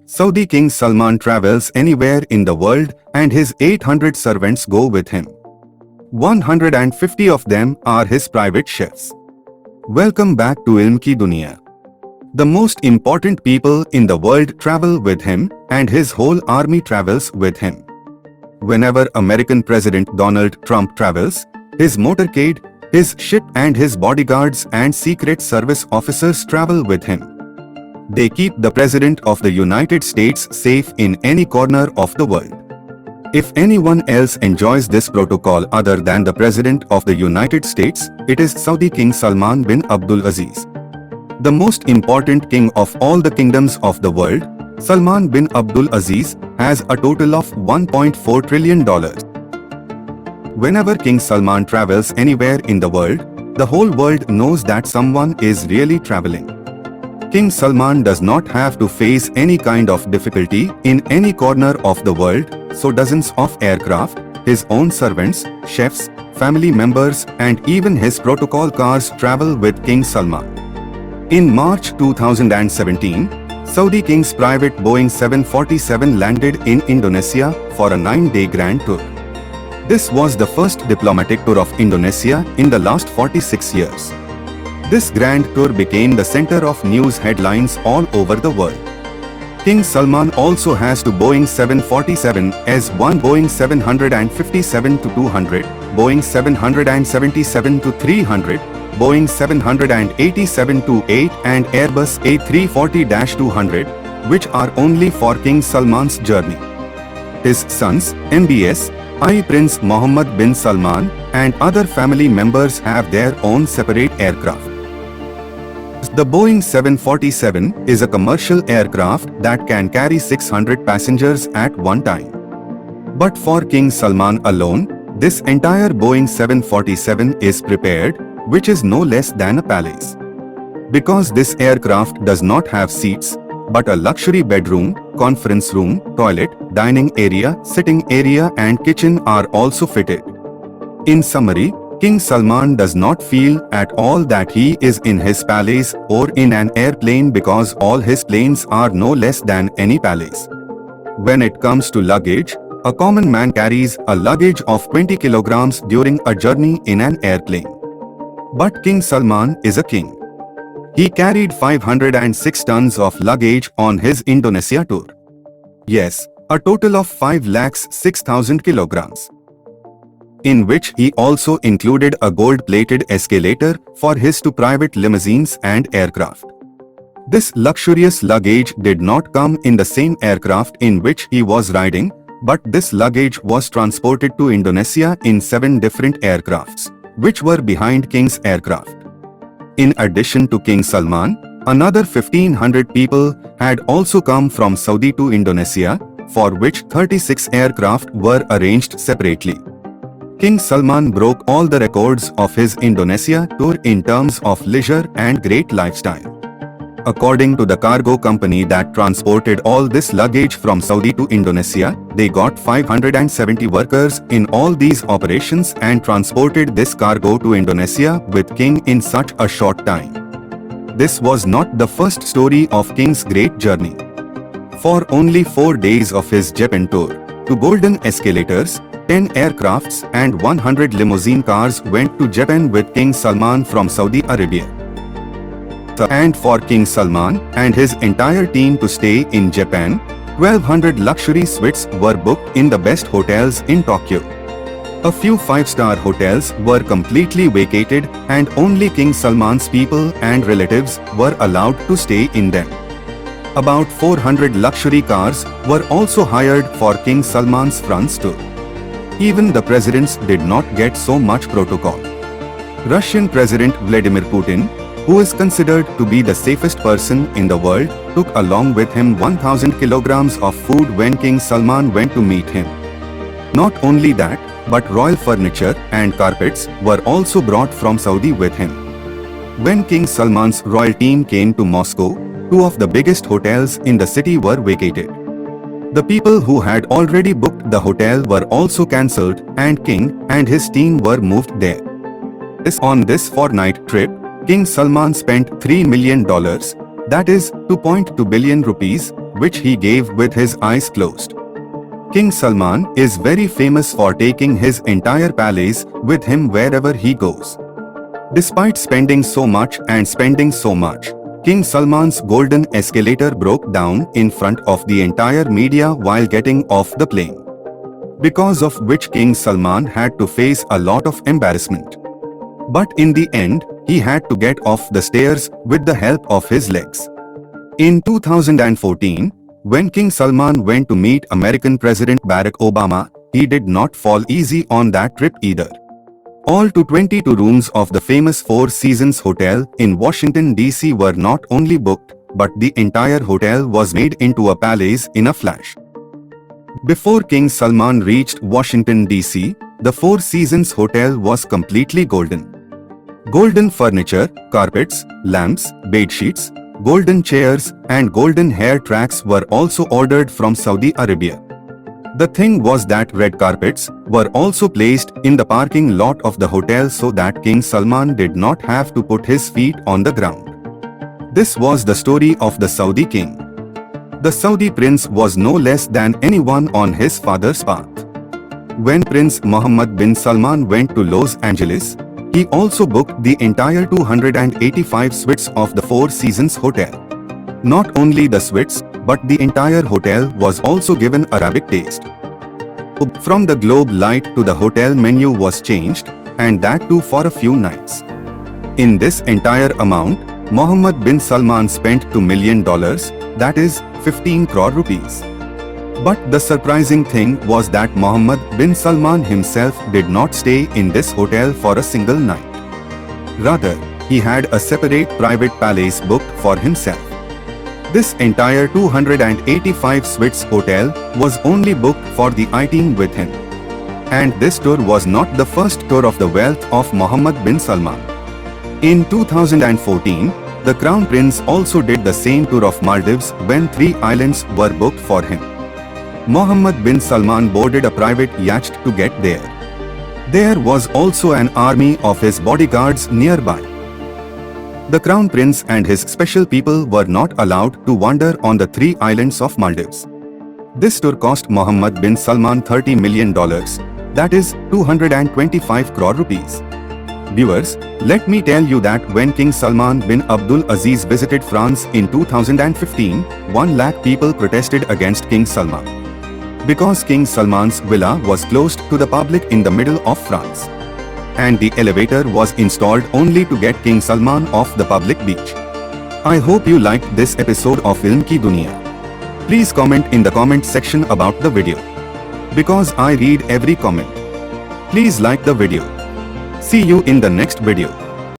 Saudi King Salman travels anywhere in the world and his 800 servants go with him. 150 of them are his private chefs. Welcome back to Ilm Ki Duniya. The most important people in the world travel with him and his whole army travels with him. Whenever American President Donald Trump travels, his motorcade, his ship and his bodyguards and Secret Service officers travel with him. They keep the President of the United States safe in any corner of the world. If anyone else enjoys this protocol other than the President of the United States, it is Saudi King Salman bin Abdul Aziz. The most important king of all the kingdoms of the world, Salman bin Abdul Aziz, has a total of $1.4 trillion. Whenever King Salman travels anywhere in the world, the whole world knows that someone is really traveling. King Salman does not have to face any kind of difficulty in any corner of the world, so dozens of aircraft, his own servants, chefs, family members and even his protocol cars travel with King Salman. In March 2017, Saudi King's private Boeing 747 landed in Indonesia for a 9-day grand tour. This was the first diplomatic tour of Indonesia in the last 46 years. This grand tour became the center of news headlines all over the world. King Salman also has two Boeing 747s, one Boeing 757-200, Boeing 777-300, Boeing 787-8 and Airbus A340-200, which are only for King Salman's journey. His sons, MBS, I Prince Mohammed bin Salman, and other family members have their own separate aircraft. The Boeing 747 is a commercial aircraft that can carry 600 passengers at one time. But for King Salman alone, this entire Boeing 747 is prepared, which is no less than a palace. Because this aircraft does not have seats, but a luxury bedroom, conference room, toilet, dining area, sitting area and kitchen are also fitted. In summary, King Salman does not feel at all that he is in his palace or in an airplane because all his planes are no less than any palace. When it comes to luggage, a common man carries a luggage of 20 kilograms during a journey in an airplane. But King Salman is a king. He carried 506 tons of luggage on his Indonesia tour. Yes, a total of 5,06,000 kilograms. In which he also included a gold-plated escalator for his two private limousines and aircraft. This luxurious luggage did not come in the same aircraft in which he was riding, but this luggage was transported to Indonesia in 7 different aircrafts, which were behind King's aircraft. In addition to King Salman, another 1,500 people had also come from Saudi to Indonesia, for which 36 aircraft were arranged separately. King Salman broke all the records of his Indonesia tour in terms of leisure and great lifestyle. According to the cargo company that transported all this luggage from Saudi to Indonesia, they got 570 workers in all these operations and transported this cargo to Indonesia with King in such a short time. This was not the first story of King's great journey. For only 4 days of his Japan tour, 2 golden escalators, 10 aircrafts and 100 limousine cars went to Japan with King Salman from Saudi Arabia. And for King Salman and his entire team to stay in Japan, 1,200 luxury suites were booked in the best hotels in Tokyo. A few 5-star hotels were completely vacated and only King Salman's people and relatives were allowed to stay in them. About 400 luxury cars were also hired for King Salman's France tour. Even the presidents did not get so much protocol. Russian President Vladimir Putin, who is considered to be the safest person in the world, took along with him 1,000 kilograms of food when King Salman went to meet him. Not only that, but royal furniture and carpets were also brought from Saudi with him. When King Salman's royal team came to Moscow, 2 of the biggest hotels in the city were vacated. The people who had already booked the hotel were also cancelled and King and his team were moved there. On this 4-night trip, King Salman spent $3 million, that is 2.2 billion rupees, which he gave with his eyes closed. King Salman is very famous for taking his entire palace with him wherever he goes. Despite spending so much, King Salman's golden escalator broke down in front of the entire media while getting off the plane, because of which King Salman had to face a lot of embarrassment. But in the end, he had to get off the stairs with the help of his legs. In 2014, when King Salman went to meet American President Barack Obama, he did not fall easy on that trip either. All 22 rooms of the famous Four Seasons Hotel in Washington, D.C. were not only booked, but the entire hotel was made into a palace in a flash. Before King Salman reached Washington, D.C., the Four Seasons Hotel was completely golden. Golden furniture, carpets, lamps, bedsheets, golden chairs, and golden hair tracks were also ordered from Saudi Arabia. The thing was that red carpets were also placed in the parking lot of the hotel so that King Salman did not have to put his feet on the ground. This was the story of the Saudi king. The Saudi prince was no less than anyone on his father's path. When Prince Mohammed bin Salman went to Los Angeles, he also booked the entire 285 suites of the Four Seasons Hotel. Not only the suites, but the entire hotel was also given Arabic taste. From the globe light to the hotel menu was changed, and that too for a few nights. In this entire amount, Mohammed bin Salman spent $2 million, that is, 15 crore rupees. But the surprising thing was that Mohammed bin Salman himself did not stay in this hotel for a single night. Rather, he had a separate private palace booked for himself. This entire 285 suites hotel was only booked for the I-team with him. And this tour was not the first tour of the wealth of Mohammed bin Salman. In 2014, the Crown Prince also did the same tour of Maldives when 3 islands were booked for him. Mohammed bin Salman boarded a private yacht to get there. There was also an army of his bodyguards nearby. The Crown Prince and his special people were not allowed to wander on the 3 islands of Maldives. This tour cost Mohammed bin Salman $30 million, that is 225 crore rupees. Viewers, let me tell you that when King Salman bin Abdul Aziz visited France in 2015, 1 lakh people protested against King Salman, because King Salman's villa was closed to the public in the middle of France, and the elevator was installed only to get King Salman off the public beach. I hope you liked this episode of Film Ki Duniya. Please comment in the comment section about the video, because I read every comment. Please like the video. See you in the next video.